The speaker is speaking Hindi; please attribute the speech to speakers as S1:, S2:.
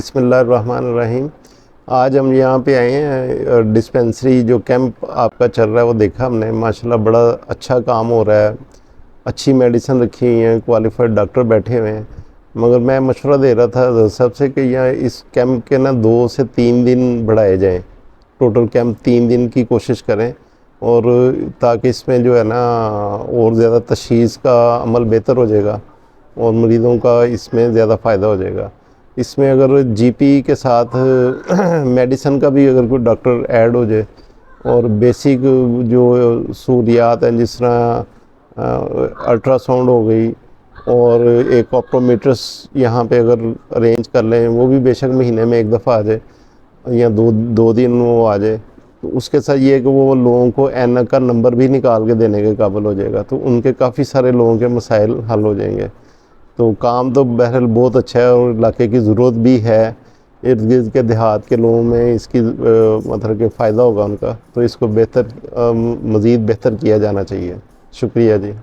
S1: बिस्मिल्लाहिर्रहमानिर्रहीम। आज हम यहाँ पे आए हैं, डिस्पेंसरी जो कैंप आपका चल रहा है वो देखा हमने। माशाल्लाह बड़ा अच्छा काम हो रहा है, अच्छी मेडिसिन रखी हुई है, क्वालिफाइड डॉक्टर बैठे हुए हैं। मगर मैं मशवरा दे रहा था सबसे कि यहाँ इस कैंप के ना 2 से 3 दिन बढ़ाए जाएँ। टोटल कैंप 3 दिन की कोशिश करें, और ताकि इसमें जो है ना और ज़्यादा तशख़ीस का अमल बेहतर हो जाएगा और मरीज़ों का इसमें ज़्यादा फ़ायदा हो जाएगा। इसमें अगर जीपी के साथ मेडिसिन का भी अगर कोई डॉक्टर ऐड हो जाए, और बेसिक जो सहूलियात हैं जिस तरह अल्ट्रासाउंड हो गई, और एक ऑप्टोमेट्रिस यहाँ पे अगर अरेंज कर लें, वो भी बेशक महीने में एक दफ़ा आ जाए या दो दिन वो आ जाए, तो उसके साथ ये है कि वो लोगों को ऐनक का नंबर भी निकाल के देने के काबिल हो जाएगा, तो उनके काफ़ी सारे लोगों के मसाइल हल हो जाएंगे। तो काम तो बहरहाल बहुत अच्छा है और इलाके की ज़रूरत भी है। इर्द गिर्द के देहात के लोगों में इसकी मतलब कि फ़ायदा होगा उनका, तो इसको बेहतर मज़ीद बेहतर किया जाना चाहिए। शुक्रिया जी।